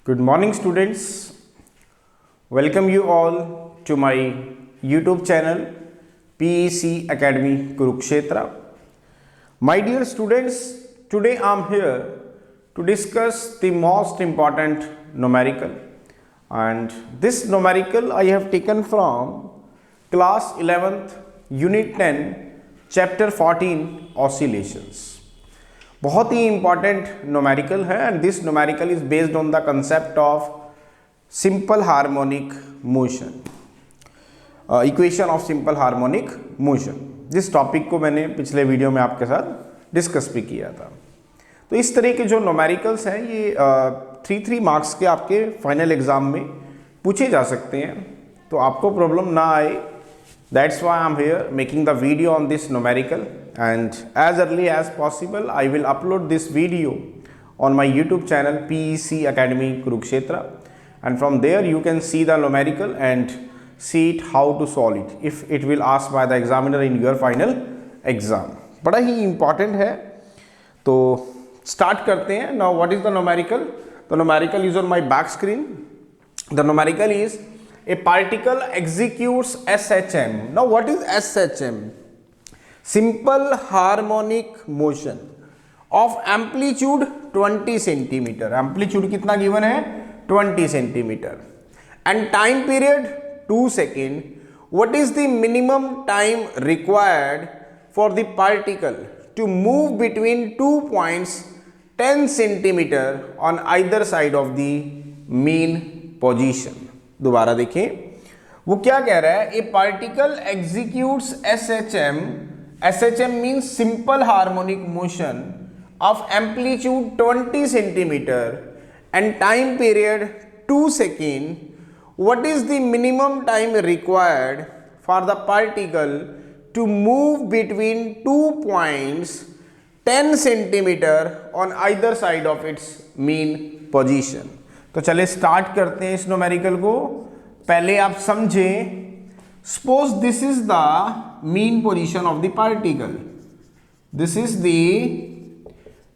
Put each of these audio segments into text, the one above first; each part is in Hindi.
Good morning, students. Welcome you all to my YouTube channel PEC Academy Kurukshetra. My dear students, today I am here to discuss the most important numerical, and this numerical I have taken from class 11th Unit 10 Chapter 14 Oscillations. बहुत ही इंपॉर्टेंट न्यूमेरिकल है and this numerical is based on the concept of simple harmonic motion, equation of simple harmonic motion. जिस टॉपिक को मैंने पिछले वीडियो में आपके साथ डिस्कस भी किया था. तो इस तरह के जो न्यूमेरिकल्स हैं ये 3 मार्क्स के आपके फाइनल एग्जाम में पूछे जा सकते हैं, तो आपको प्रॉब्लम ना आए. That's why I'm here making the video on this numerical, and as early as possible I will upload this video on my YouTube channel PEC Academy Kurukshetra, and from there you can see the numerical and see it how to solve it if it will asked by the examiner in your final exam. बड़ा ही important है, तो start करते हैं. Now what is the numerical? The numerical is on my back screen. The numerical is a particle executes SHM. Now what is SHM? Simple harmonic motion of amplitude 20 centimeter. Amplitude कितना given है? 20 centimeter. And time period 2 seconds. What is the minimum time required for the particle to move between 2 points 10 centimeter on either side of the mean position? दोबारा देखें, वो क्या कह रहा है? A particle executes SHM. SHM means simple harmonic motion of amplitude 20 centimetre and time period 2 second. What is the minimum time required for the particle to move between 2 points 10 centimetre on either side of its mean position. तो चले स्टार्ट करते हैं इस न्यूमेरिकल को. पहले आप समझें, suppose this is the mean position of the particle. This is the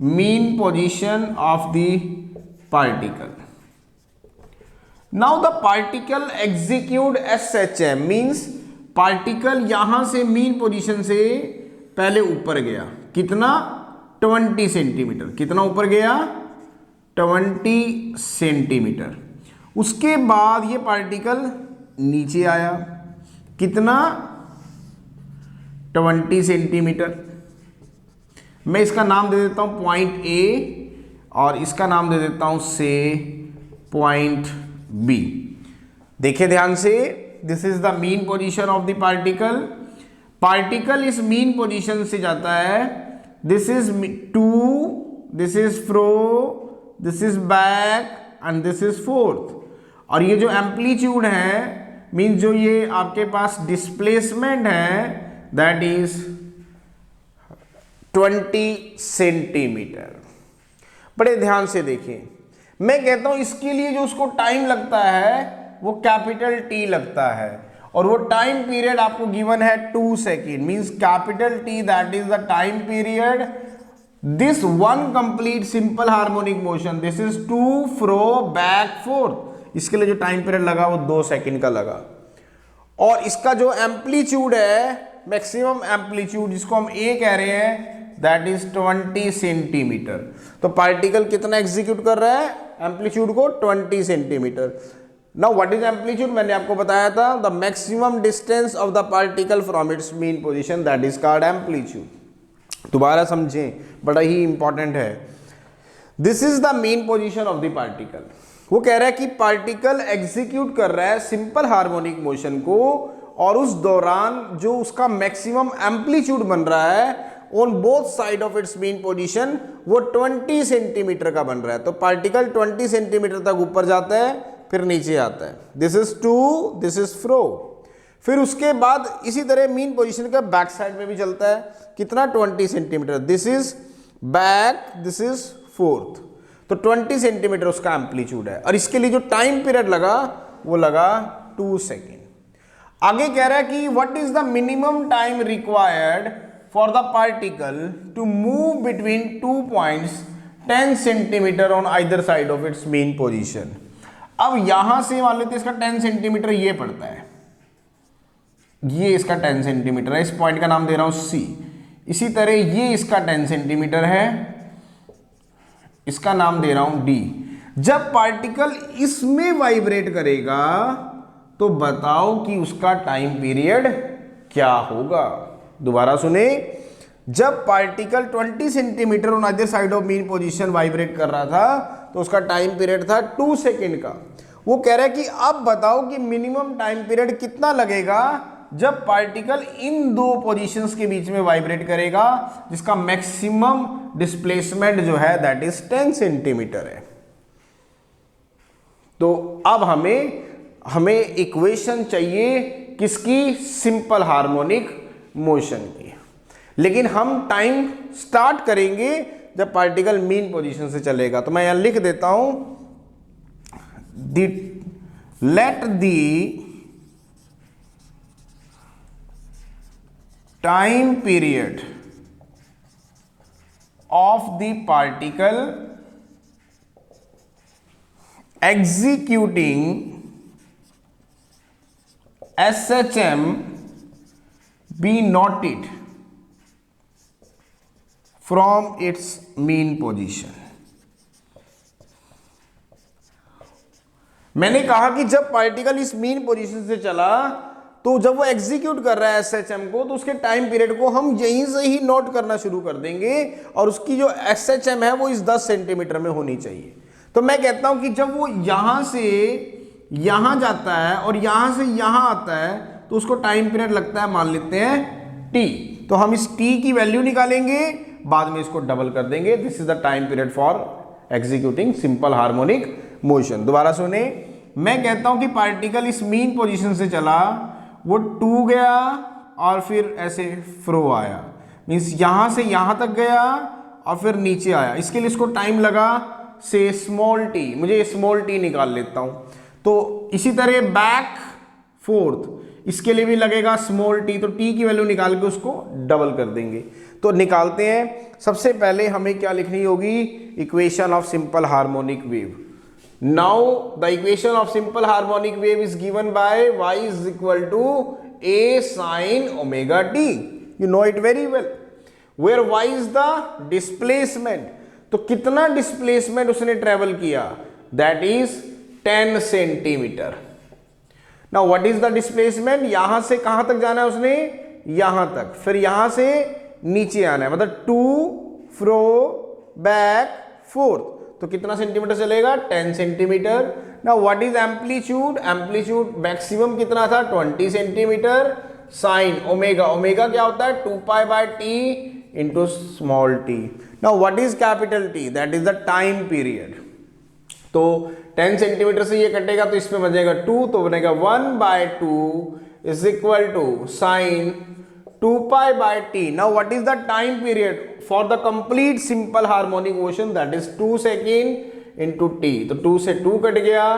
mean position of the particle. Now the particle execute SHM means particle यहां से मीन पोजीशन से पहले ऊपर गया. कितना? 20 सेंटीमीटर. कितना ऊपर गया? 20 सेंटीमीटर. उसके बाद ये पार्टिकल नीचे आया. कितना? 20 सेंटीमीटर. मैं इसका नाम दे देता हूं पॉइंट ए और इसका नाम दे देता हूं से पॉइंट बी. देखिए ध्यान से, this is the mean position of the particle. Particle इस मीन पोजीशन से जाता है. This is 2, this is fro, this is back and this is fourth. और ये जो एम्पलीट्यूड है मीन्स जो ये आपके पास डिस्प्लेसमेंट है दैट इज 20 सेंटीमीटर. बड़े ध्यान से देखें, मैं कहता हूं इसके लिए जो उसको टाइम लगता है वो कैपिटल टी लगता है, और वो टाइम पीरियड आपको गिवन है 2 second. Means capital T that is the time period. This one complete simple harmonic motion, this is 2 fro back forth. इसके लिए जो टाइम पीरियड लगा वो 2 सेकंड का लगा. और इसका जो एम्पलीट्यूड है, मैक्सिमम एम्पलीट्यूड जिसको हम ए कह रहे हैं, दैट इज 20 सेंटीमीटर. तो पार्टिकल कितना एग्जीक्यूट कर रहा है? एम्पलीट्यूड को 20 centimetre. Now what is amplitude? मैंने आपको बताया था, the maximum distance of the particle from its mean position, that is called amplitude. दोबारा समझें, बड़ा ही इंपॉर्टेंट है. This is the mean position of the particle. वो कह रहा है कि पार्टिकल एग्जीक्यूट कर रहा है सिंपल हार्मोनिक मोशन को, और उस दौरान जो उसका मैक्सिमम एम्पलीट्यूड बन रहा है on both side of its mean position वो 20 सेंटीमीटर का बन रहा है. तो पार्टिकल 20 सेंटीमीटर तक ऊपर जाता है, फिर नीचे आता है. दिस इज 2, दिस इज फ्रो. फिर उसके बाद इसी तरह मीन पोजीशन का बैक साइड में भी चलता है. कितना? 20 centimetre. This is back, this is fourth. तो 20 सेंटीमीटर उसका एम्पलीट्यूड है, और इसके लिए जो टाइम पीरियड लगा वो लगा 2 सेकेंड. आगे कह रहा है कि what is the minimum time required for the particle to move between 2 points 10 centimetre on either side of its mean position. अब यहां से मान लेते हैं इसका 10 सेंटीमीटर ये पड़ता है, ये इसका 10 सेंटीमीटर है, इस पॉइंट का नाम दे रहा हूं C। इसी तरह ये इसका 10 सेंटीमीटर है, इसका नाम दे रहा हूं D। जब पार्टिकल इसमें वाइब्रेट करेगा तो बताओ कि उसका टाइम पीरियड क्या होगा। दोबारा सुने, जब particle 20 centimetre on other side of main position vibrate कर रहा था तो उसका टाइम पीरियड था 2 सेकेंड का। वो कह रहा है कि अब बताओ कि मिनिमम टाइम पीरियड कितना लगेगा जब पार्टिकल इन दो पोजीशंस के बीच में वाइब्रेट करेगा, जिसका मैक्सिमम डिस्प्लेसमेंट जो है दैट इज 10 सेंटीमीटर है। तो अब हमें इक्वेशन चाहिए किसकी, सिंपल हार्मोनिक मोशन की। लेकिन हम टाइम स्टार्ट करेंगे जब पार्टिकल मीन पोजीशन से चलेगा। तो मैं यहां लिख देता हूं let the time period of the particle executing SHM be noted from its mean position। मैंने कहा कि जब पार्टिकल इस मीन पोजीशन से चला तो जब वो एग्जीक्यूट कर रहा है SHM को, तो उसके टाइम पीरियड को हम यहीं से ही नोट करना शुरू कर देंगे और उसकी जो SHM है वो इस 10 सेंटीमीटर में होनी चाहिए। तो मैं कहता हूं कि जब वो यहां से यहां जाता है और यहां से यहां आता है तो उसको टाइम पीरियड लगता है, मान लेते हैं T। तो हम इस T की वैल्यू निकालेंगे, बाद में इसको डबल कर देंगे। This is the time period for executing simple harmonic motion. दोबारा सुने, मैं कहता हूं कि पार्टिकल इस मीन पोजीशन से चला, वो 2 गया और फिर ऐसे फ्रो आया, मीन्स यहां से यहां तक गया और फिर नीचे आया। इसके लिए इसको टाइम लगा से स्मॉल t, मुझे स्मॉल t निकाल लेता हूं। तो इसी तरह बैक फोर्थ, इसके लिए भी लगेगा स्मॉल t। तो t की वैल्यू निकाल के उसको डबल कर देंगे। तो निकालते हैं। सबसे पहले हमें क्या लिखनी होगी, equation of simple harmonic wave. Now the equation of simple harmonic wave is given by y is equal to a sin omega t। You know it very well, where y is the displacement. तो कितना डिस्प्लेसमेंट उसने ट्रेवल किया, that is 10 centimetre. Now what is the displacement, यहां से कहां तक जाना है उसने, यहां तक, फिर यहां से नीचे आना है, मतलब 2 फ्रो बैक फोर्थ। तो कितना सेंटीमीटर चलेगा, 10 centimetre. Now what is amplitude, amplitude maximum कितना था, 20 सेंटीमीटर। साइन ओमेगा, ओमेगा क्या होता है, 2 pi by T into small T. Now what is capital T, that is the time period. तो 10 सेंटीमीटर से ये कटेगा तो इसमें बचेगा 2, तो बनेगा 1/2 is equal to sine 2 pi by T. Now what is the time period for the complete simple harmonic motion, that is 2 second into T. तो 2 से 2 कट गया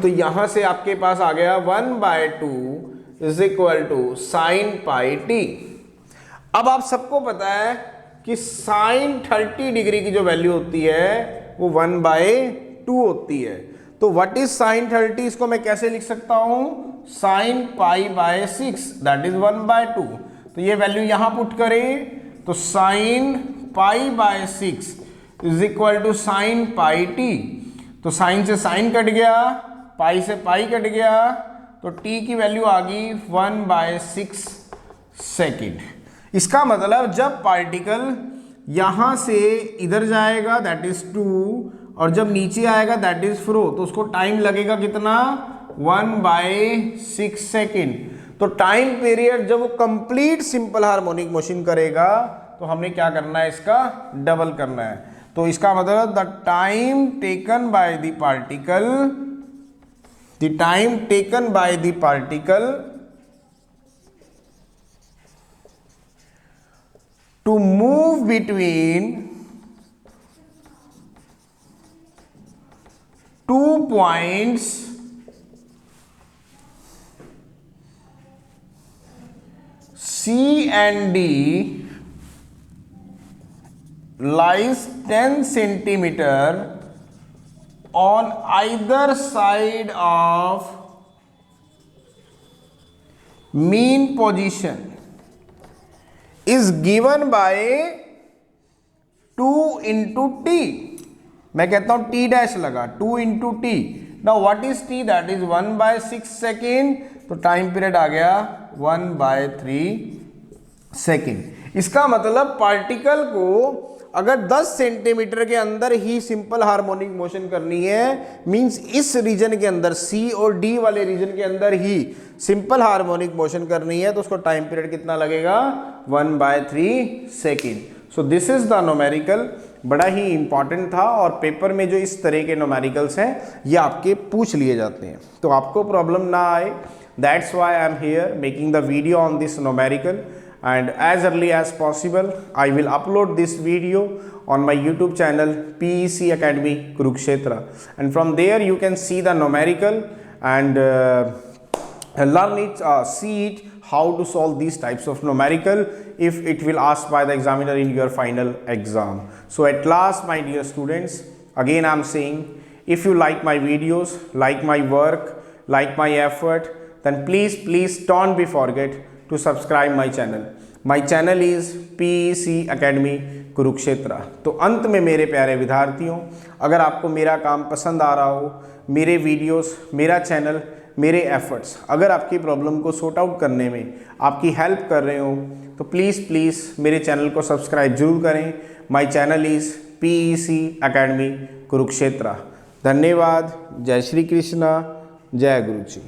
तो यहां से आपके पास आ गया 1/2 is equal to sine pi T. अब आप सबको पता है कि साइन 30 डिग्री की जो वैल्यू होती है वो 1/2 होती है। तो व्हाट इज साइन 30, इसको मैं कैसे लिख सकता हूं, sine pi by 6 that is 1/2। तो ये वैल्यू यहां पुट करें तो sine pi by 6 is equal to sine pi T. तो साइन से साइन कट गया, पाई से पाई कट गया, तो टी की वैल्यू आ गई 1/6 सेकेंड। इसका मतलब जब पार्टिकल यहां से इधर जाएगा दैट इज 2 और जब नीचे आएगा दैट इज फ्रो, तो उसको टाइम लगेगा कितना, 1/6 सेकेंड। तो टाइम पीरियड जब वो कंप्लीट सिंपल हार्मोनिक मोशन करेगा तो हमने क्या करना है, इसका डबल करना है। तो इसका मतलब the time taken by the particle, the time taken by the particle to move between 2 points C and D lies 10 centimeter on either side of mean position is given by 2 into t. मैं कहता हूं t डैश लगा 2 into t. Now what is t? That is 1/6 second. तो टाइम पीरियड आ गया 1/3 सेकेंड. इसका मतलब पार्टिकल को अगर 10 सेंटीमीटर के अंदर ही सिंपल हार्मोनिक मोशन करनी है, मींस इस रीजन के अंदर C और D वाले रीजन के अंदर ही सिंपल हार्मोनिक मोशन करनी है, तो उसको टाइम पीरियड कितना लगेगा? 1/3 second. So this is the numerical. बड़ा ही इंपॉर्टेंट था और पेपर में जो इस तरह के न्यूमेरिकल्स हैं ये आपके पूछ लिए जाते हैं, तो आपको प्रॉब्लम ना आए. That's why I am here making the video on this numerical. And as early as possible I will upload this video on my YouTube channel PEC Academy Kurukshetra, and from there you can see the numerical and learn it, see it how to solve these types of numerical if it will asked by the examiner in your final exam. So at last, my dear students, again I am saying, if you like my videos, like my work, like my effort, then please don't be forget to subscribe my channel. My channel is PEC Academy Kurukshetra. तो अंत में मेरे प्यारे विद्यार्थियों, अगर आपको मेरा काम पसंद आ रहा हो, मेरे वीडियोस, मेरा चैनल, मेरे एफर्ट्स अगर आपकी प्रॉब्लम को सॉर्ट आउट करने में आपकी हेल्प कर रहे हो, तो प्लीज़ मेरे चैनल को सब्सक्राइब जरूर करें. My channel is PEC Academy Kurukshetra. धन्यवाद. जय श्री कृष्णा. जय गुरु जी.